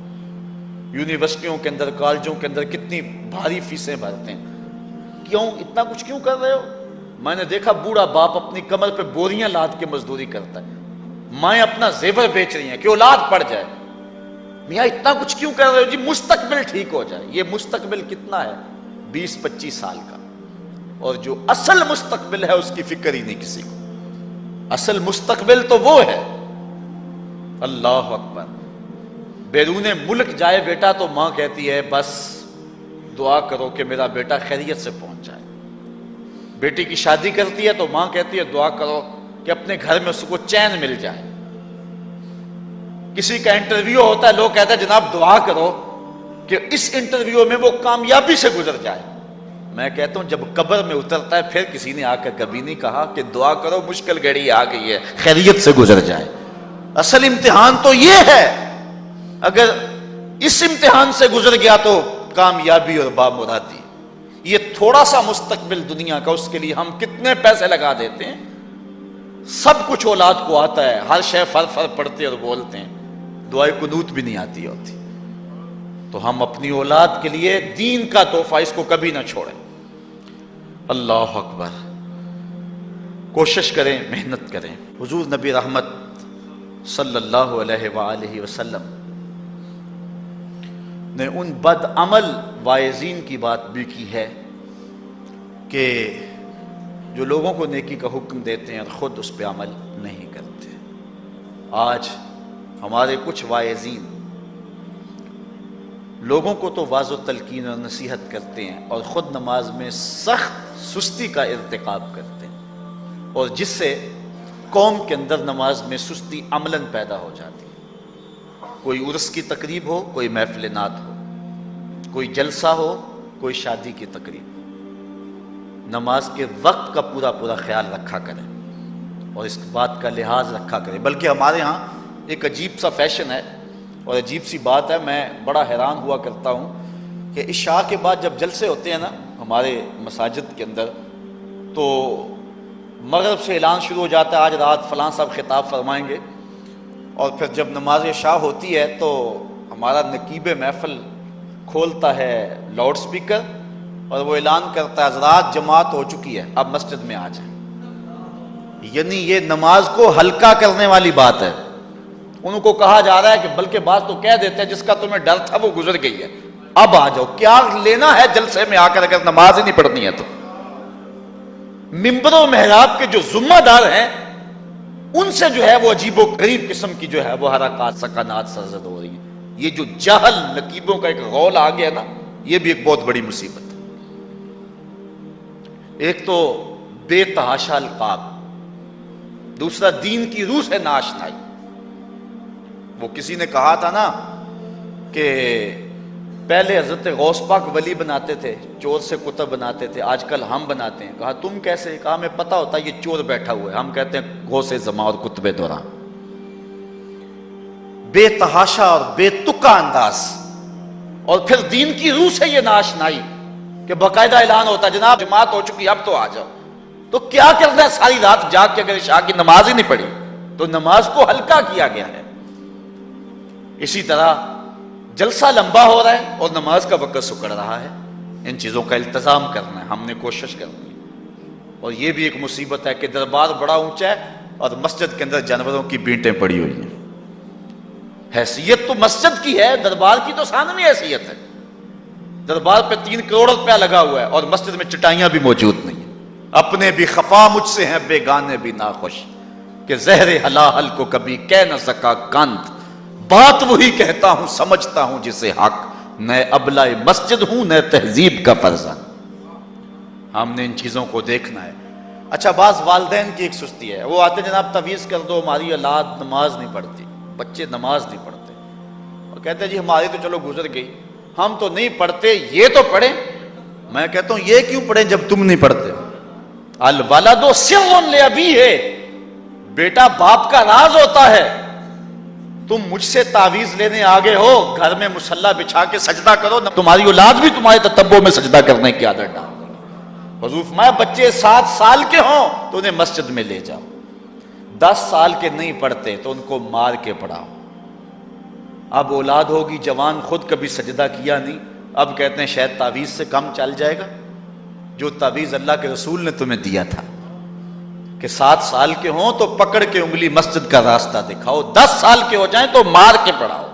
یونیورسٹیوں کے اندر، کالجوں کے اندر کتنی بھاری فیسیں بھرتے ہیں، کیوں اتنا کچھ کیوں کر رہے ہو؟ میں نے دیکھا بوڑھا باپ اپنی کمر پہ بوریاں لاد کے مزدوری کرتا ہے، مائیں اپنا زیور بیچ رہی ہیں کہ اولاد پڑ جائے۔ میاں اتنا کچھ کیوں کر رہے ہو؟ جی مستقبل ٹھیک ہو جائے۔ یہ مستقبل کتنا ہے؟ 20-25 سال کا، اور جو اصل مستقبل ہے اس کی فکر ہی نہیں کسی کو۔ اصل مستقبل تو وہ ہے، اللہ اکبر۔ بیرون ملک جائے بیٹا تو ماں کہتی ہے بس دعا کرو کہ میرا بیٹا خیریت سے پہنچ جائے۔ بیٹی کی شادی کرتی ہے تو ماں کہتی ہے دعا کرو کہ اپنے گھر میں اس کو چین مل جائے۔ کسی کا انٹرویو ہوتا ہے، لوگ کہتے ہیں جناب دعا کرو کہ اس انٹرویو میں وہ کامیابی سے گزر جائے۔ میں کہتا ہوں جب قبر میں اترتا ہے پھر کسی نے آ کر کبھی نہیں کہا کہ دعا کرو مشکل گھڑی آ گئی ہے خیریت سے گزر جائے۔ اصل امتحان تو یہ ہے، اگر اس امتحان سے گزر گیا تو کامیابی اور بامرادی۔ یہ تھوڑا سا مستقبل دنیا کا، اس کے لیے ہم کتنے پیسے لگا دیتے ہیں۔ سب کچھ اولاد کو آتا ہے، ہر شے فر فر پڑھتے اور بولتے ہیں، دعائے قنوت بھی نہیں آتی ہوتی. تو ہم اپنی اولاد کے لیے دین کا تحفہ اس کو کبھی نہ چھوڑیں. اللہ اکبر. کوشش کریں، محنت کریں. حضور نبی رحمت صلی اللہ علیہ وآلہ وسلم نے ان بد عمل واعظین کی بات بھی کی ہے کہ جو لوگوں کو نیکی کا حکم دیتے ہیں اور خود اس پہ عمل نہیں کرتے. آج ہمارے کچھ واعظین لوگوں کو تو واعظ و تلقین اور نصیحت کرتے ہیں اور خود نماز میں سخت سستی کا ارتکاب کرتے ہیں، اور جس سے قوم کے اندر نماز میں سستی عملاً پیدا ہو جاتی ہے. کوئی عرس کی تقریب ہو، کوئی محفل نعت ہو، کوئی جلسہ ہو، کوئی شادی کی تقریب، نماز کے وقت کا پورا پورا خیال رکھا کریں اور اس بات کا لحاظ رکھا کریں. بلکہ ہمارے ہاں ایک عجیب سا فیشن ہے اور عجیب سی بات ہے، میں بڑا حیران ہوا کرتا ہوں کہ عشاء کے بعد جب جلسے ہوتے ہیں نا ہمارے مساجد کے اندر، تو مغرب سے اعلان شروع ہو جاتا ہے آج رات فلاں صاحب خطاب فرمائیں گے، اور پھر جب نماز عشاء ہوتی ہے تو ہمارا نقیب محفل کھولتا ہے لاؤڈ سپیکر اور وہ اعلان کرتا ہے حضرات جماعت ہو چکی ہے، اب مسجد میں آ جائیں. یعنی یہ نماز کو ہلکا کرنے والی بات ہے. ان کو کہا جا رہا ہے کہ بلکہ بعض تو کہہ دیتے ہیں جس کا تمہیں ڈر تھا وہ گزر گئی ہے، اب آ جاؤ. کیا لینا ہے جلسے میں آ کر اگر نماز ہی نہیں پڑھنی ہے تو؟ ممبر و محراب کے جو ذمہ دار ہیں ان سے جو ہے وہ عجیب و غریب قسم کی جو ہے وہ حرکات سکنات سرزد ہو رہی ہیں. یہ جو جہل نقیبوں کا ایک غول آ گیا نا، یہ بھی ایک بہت بڑی مصیبت ہے. ایک تو بے تحاشا القاب، دوسرا دین کی روح سے ناشنائی. وہ کسی نے کہا تھا نا کہ پہلے حضرت غوث پاک ولی بناتے تھے، چور سے کتب بناتے تھے، آج کل ہم بناتے ہیں. کہا تم کیسے؟ کہا ہمیں پتہ ہوتا ہے یہ چور بیٹھا ہوا ہے، ہم کہتے ہیں غوث زمان اور کتب دوران. بے تحاشا اور بے تکا انداز، اور پھر دین کی روح سے یہ ناشنائی کہ باقاعدہ اعلان ہوتا ہے جناب جماعت ہو چکی اب تو آ جاؤ. تو کیا کرنا ہے ساری رات جاگ کے اگر عشاء کی نماز ہی نہیں پڑھی تو نماز کو ہلکا کیا گیا ہے. اسی طرح جلسہ لمبا ہو رہا ہے اور نماز کا وقت سکڑ رہا ہے. ان چیزوں کا التزام کرنا ہے، ہم نے کوشش کرنی ہے. اور یہ بھی ایک مصیبت ہے کہ دربار بڑا اونچا ہے اور مسجد کے اندر جانوروں کی بینٹیں پڑی ہوئی ہیں. حیثیت تو مسجد کی ہے، دربار کی تو ثانوی حیثیت ہے. دربار پہ 3 کروڑ روپیہ لگا ہوا ہے اور مسجد میں چٹائیاں بھی موجود نہیں ہیں. اپنے بھی خفا مجھ سے ہیں بیگانے بھی ناخوش، کہ زہر حلاحل کو کبھی کہہ نہ سکا کند، بات وہی کہتا ہوں سمجھتا ہوں جسے حق، نہ ابلہ مسجد ہوں نہ تہذیب کا فرزند. ہم نے ان چیزوں کو دیکھنا ہے. اچھا، بعض والدین کی ایک سستی ہے، وہ آتے جناب تعویذ کر دو ہماری اولاد نماز نہیں پڑھتی، بچے نماز نہیں پڑھتے، اور کہتے ہیں جی ہماری تو چلو گزر گئی، ہم تو نہیں پڑھتے، یہ تو پڑھیں. میں کہتا ہوں یہ کیوں پڑھیں جب تم نہیں پڑھتے؟ الولد سر لابیہ، بیٹا باپ کا راز ہوتا ہے. تم مجھ سے تعویذ لینے آگے ہو، گھر میں مصلی بچھا کے سجدہ کرو، تمہاری اولاد بھی تمہارے تتبع میں سجدہ کرنے کی عادت ڈال. حضور فرمایا بچے 7 سال کے ہوں تو انہیں مسجد میں لے جاؤ، 10 سال کے نہیں پڑھتے تو ان کو مار کے پڑھاؤ. اب اولاد ہوگی جوان، خود کبھی سجدہ کیا نہیں، اب کہتے ہیں شاید تعویذ سے کم چل جائے گا. جو تعویذ اللہ کے رسول نے تمہیں دیا تھا کہ 7 سال کے ہوں تو پکڑ کے انگلی مسجد کا راستہ دکھاؤ، 10 سال کے ہو جائیں تو مار کے پڑھاؤ،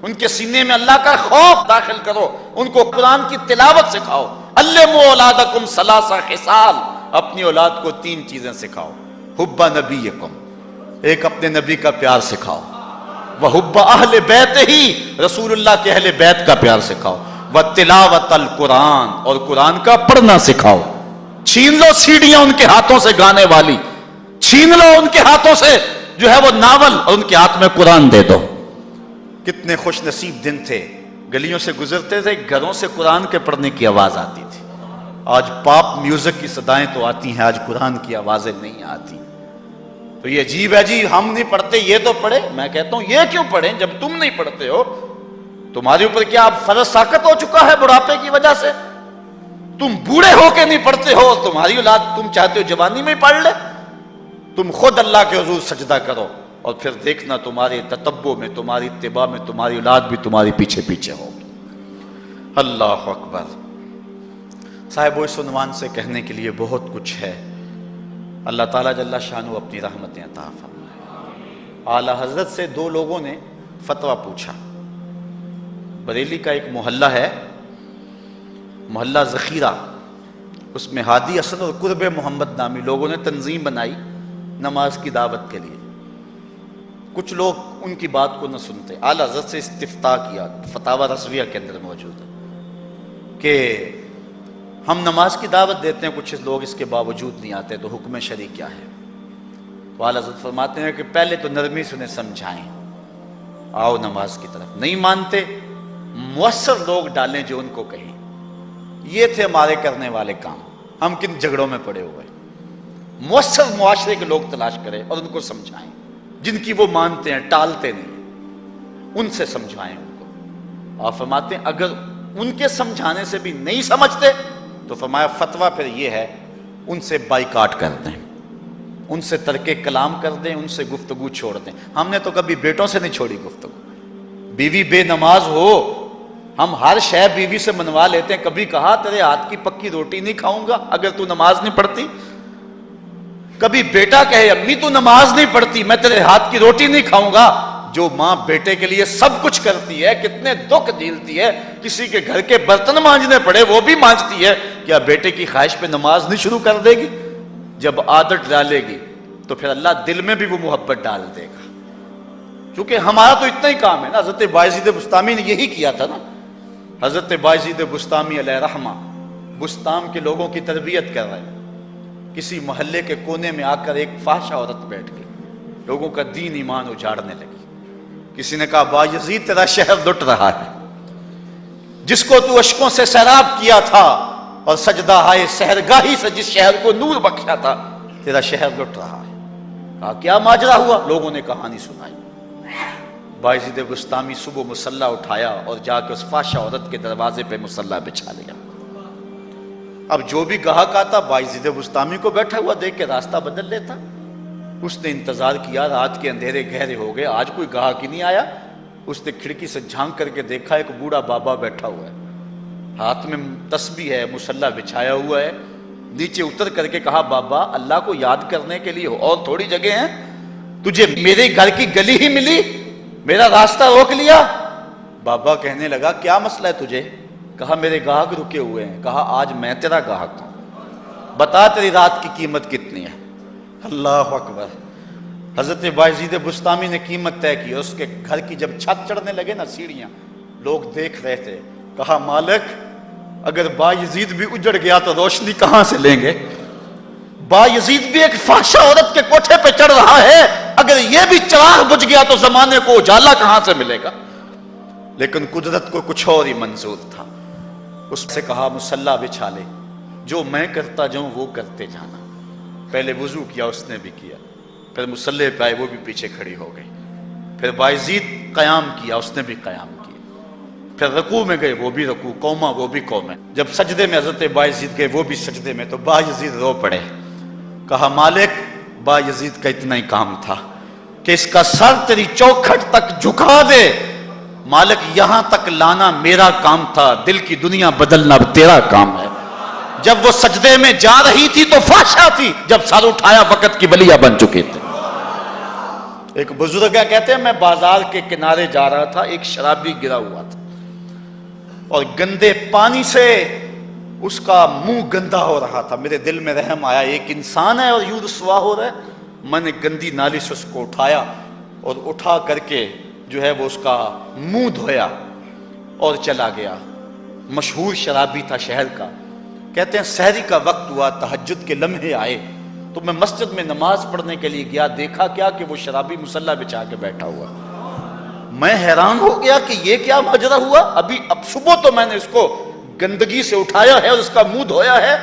ان کے سینے میں اللہ کا خوف داخل کرو، ان کو قرآن کی تلاوت سکھاؤ. علموا اولادکم 3 خصال، اپنی اولاد کو 3 چیزیں سکھاؤ. حب نبیکم، ایک اپنے نبی کا پیار سکھاؤ، وحب اہل بیت ہی، رسول اللہ کے اہل بیت کا پیار سکھاؤ، وتلاوت القرآن، اور قرآن کا پڑھنا سکھاؤ. چھین لو سیڑیاں ان کے ہاتھوں سے گانے والی، چھین لو ان کے ہاتھوں سے جو ہے وہ ناول، اور ان کے ہاتھ میں قرآن دے دو. کتنے خوش نصیب دن تھے، گلیوں سے گزرتے تھے، گھروں سے قرآن کے پڑھنے کی آواز آتی تھی. آج پاپ میوزک کی صدائیں تو آتی ہیں، آج قرآن کی آوازیں نہیں آتی. تو یہ عجیب ہے جی ہم نہیں پڑھتے یہ تو پڑھے. میں کہتا ہوں یہ کیوں پڑھیں جب تم نہیں پڑھتے ہو؟ تمہارے اوپر کیا اب فرض ساقط ہو چکا ہے بڑھاپے کی وجہ سے؟ تم بوڑھے ہو کے نہیں پڑھتے ہو، تمہاری اولاد تم چاہتے ہو جوانی میں ہی پڑھ لے. تم خود اللہ کے حضور سجدہ کرو، اور پھر دیکھنا تمہارے تتبع میں، تمہاری اتباع میں تمہاری اولاد بھی تمہاری پیچھے پیچھے ہوگی۔ اللہ اکبر۔ صاحب اس عنوان سے کہنے کے لیے بہت کچھ ہے۔ اللہ تعالیٰ جل شانہ اپنی رحمتیں عطا فرمائے۔ اعلیٰ حضرت سے دو لوگوں نے فتویٰ پوچھا۔ بریلی کا ایک محلہ ہے، محلہ ذخیرہ، اس میں ہادی اسد اور قرب محمد نامی لوگوں نے تنظیم بنائی نماز کی دعوت کے لیے۔ کچھ لوگ ان کی بات کو نہ سنتے۔ اعلیٰ حضرت سے استفتاء کیا، فتاوی رضویہ کے اندر موجود ہے کہ ہم نماز کی دعوت دیتے ہیں، کچھ لوگ اس کے باوجود نہیں آتے، تو حکم شرعی کیا ہے؟ اعلیٰ حضرت فرماتے ہیں کہ پہلے تو نرمی سے انہیں سمجھائیں، آؤ نماز کی طرف۔ نہیں مانتے، مؤثر لوگ ڈالیں جو ان کو کہیں۔ یہ تھے ہمارے کرنے والے کام۔ ہم کن جھگڑوں میں پڑے ہوئے؟ مؤثر معاشرے کے لوگ تلاش کریں اور ان کو سمجھائیں، جن کی وہ مانتے ہیں، ٹالتے نہیں، ان سے سمجھائیں ان کو۔ آپ فرماتے ہیں اگر ان کے سمجھانے سے بھی نہیں سمجھتے تو فرمایا فتویٰ پھر یہ ہے ان سے بائیکاٹ کر دیں، ان سے ترک کلام کر دیں، ان سے گفتگو چھوڑ دیں۔ ہم نے تو کبھی بیٹوں سے نہیں چھوڑی گفتگو، بیوی بے نماز ہو ہم ہر شے بیوی سے منوا لیتے ہیں۔ کبھی کہا تیرے ہاتھ کی پکی روٹی نہیں کھاؤں گا اگر تو نماز نہیں پڑھتی؟ کبھی بیٹا کہے امی تو نماز نہیں پڑھتی، میں تیرے ہاتھ کی روٹی نہیں کھاؤں گا؟ جو ماں بیٹے کے لیے سب کچھ کرتی ہے، کتنے دکھ جھیلتی ہے، کسی کے گھر کے برتن مانجنے پڑے وہ بھی مانجتی ہے، کیا بیٹے کی خواہش پہ نماز نہیں شروع کر دے گی؟ جب عادت ڈالے گی تو پھر اللہ دل میں بھی وہ محبت ڈال دے گا۔ کیونکہ ہمارا تو اتنا ہی کام ہے نا۔ حضرت بایزید بسطامی نے یہی کیا تھا نا۔ حضرت بایزید بسطامی علیہ رحمہ بسطام کے لوگوں کی تربیت کر رہے ہیں۔ کسی محلے کے کونے میں آ کر ایک فاحشہ عورت بیٹھ گئی، لوگوں کا دین ایمان اجاڑنے لگی۔ کسی نے کہا بایزید تیرا شہر لٹ رہا ہے، جس کو تو اشکوں سے سیراب کیا تھا اور سجدہ ہائے سحرگاہی سے جس شہر کو نور بخشا تھا، تیرا شہر لٹ رہا ہے۔ کہا کیا ماجرا ہوا؟ لوگوں نے کہانی سنائی۔ بایزید بسطامی صبح مصلی اٹھایا اور جا کے اس فاحشہ عورت کے دروازے پہ مصلی بچھا لیا۔ اب جو بھی گاہک آتا بایزید بسطامی کو بیٹھا ہوا دیکھ کے راستہ بدل لیتا۔ اس نے انتظار کیا، رات کے اندھیرے گہرے ہو گئے، آج کوئی گاہک ہی نہیں آیا۔ اس نے کھڑکی سے جھانک کر کے دیکھا ایک بوڑھا بابا بیٹھا ہوا ہے، ہاتھ میں تسبیح ہے، مصلی بچھایا ہوا ہے۔ نیچے اتر کر کے کہا بابا اللہ کو یاد کرنے کے لیے اور تھوڑی جگہ ہیں، تجھے میرے گھر کی گلی ہی ملی، میرا راستہ روک لیا۔ بابا کہنے لگا کیا مسئلہ ہے تجھے؟ کہا میرے گاہک رکے ہوئے ہیں۔ کہا آج میں تیرا گاہک ہوں، بتا تیری رات کی قیمت کتنی ہے؟ اللہ اکبر۔ حضرت بایزید بسطامی نے قیمت طے کی، اس کے گھر کی جب چھت چڑھنے لگے نا سیڑھیاں، لوگ دیکھ رہے تھے۔ کہا مالک اگر بایزید بھی اجڑ گیا تو روشنی کہاں سے لیں گے؟ بایزید بھی ایک فحشہ عورت کے کوٹھے پہ چڑھ رہا ہے، اگر یہ بھی چراغ بجھ گیا تو زمانے کو اجالا کہاں سے ملے گا؟ لیکن قدرت کو کچھ اور ہی منظور تھا۔ اس سے کہا مصلی بچھا لے، جو میں کرتا جاؤں وہ کرتے جانا۔ پہلے وضو کیا، اس نے بھی کیا، پھر مصلی پہ آئے، وہ بھی پیچھے کھڑی ہو گئی۔ پھر بایزید قیام کیا، اس نے بھی قیام کیا۔ پھر رکوع میں گئے، وہ بھی رکوع، قوما وہ بھی قوم ہے۔ جب سجدے میں حضرت بایزید گئے، وہ بھی سجدے میں، تو بایزید رو پڑے۔ کہا مالک بایزید کا اتنا ہی کام تھا کہ اس کا سر تیری چوکھٹ تک جھکا دے، مالک یہاں تک لانا میرا کام تھا، دل کی دنیا بدلنا اب تیرا کام ہے۔ جب وہ سجدے میں جا رہی تھی تو فحشہ تھی، جب سر اٹھایا وقت کی ولیہ بن چکے تھے۔ ایک بزرگ کہتے ہیں میں بازار کے کنارے جا رہا تھا، ایک شرابی گرا ہوا تھا اور گندے پانی سے اس کا منہ گندا ہو رہا تھا۔ میرے دل میں رحم آیا، ایک انسان ہے اور یوں رسوا ہو رہا ہے۔ میں نے گندی نالی سے اس کو اٹھایا اور اٹھا کر کے جو ہے وہ اس کا منہ دھویا اور چلا گیا۔ مشہور شرابی تھا شہر کا۔ کہتے ہیں سحری کا وقت ہوا، تہجد کے لمحے آئے تو میں مسجد میں نماز پڑھنے کے لیے گیا، دیکھا کیا کہ وہ شرابی مصلی بچھا کے بیٹھا ہوا۔ میں حیران ہو گیا کہ یہ کیا ماجرا ہوا، اب صبح تو میں نے اس کو گندگی سے اٹھایا ہے اور اس کا منہ دھویا ہے۔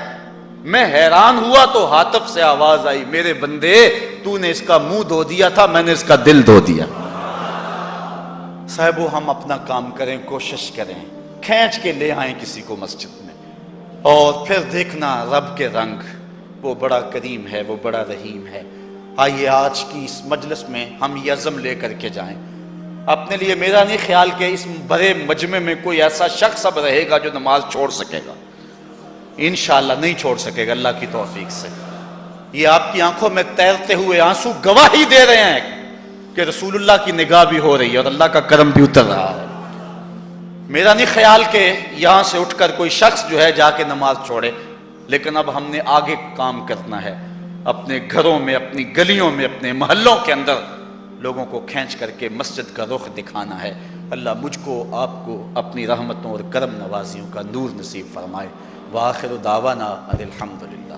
میں حیران ہوا تو ہاتف سے آواز آئی میرے بندے تو نے اس کا منہ دھو دیا تھا، میں نے اس کا دل دھو دیا۔ صاحبو ہم اپنا کام کریں، کوشش کریں، کھینچ کے لے آئیں کسی کو مسجد میں، اور پھر دیکھنا رب کے رنگ، وہ بڑا کریم ہے، وہ بڑا رحیم ہے۔ آئیے آج کی اس مجلس میں ہم یہ عزم لے کر کے جائیں اپنے لیے. میرا نہیں خیال کہ اس بڑے مجمع میں کوئی ایسا شخص اب رہے گا جو نماز چھوڑ سکے گا. انشاءاللہ نہیں چھوڑ سکے گا اللہ کی توفیق سے. یہ آپ کی آنکھوں میں تیرتے ہوئے آنسو گواہی دے رہے ہیں کہ رسول اللہ کی نگاہ بھی ہو رہی ہے اور اللہ کا کرم بھی اتر رہا ہے. میرا نہیں خیال کہ یہاں سے اٹھ کر کوئی شخص جو ہے جا کے نماز چھوڑے، لیکن اب ہم نے آگے کام کرنا ہے. اپنے گھروں میں، اپنی گلیوں میں، اپنے محلوں کے اندر لوگوں کو کھینچ کر کے مسجد کا رخ دکھانا ہے. اللہ مجھ کو آپ کو اپنی رحمتوں اور کرم نوازیوں کا نور نصیب فرمائے. وآخر دعوانا ان الحمدللہ.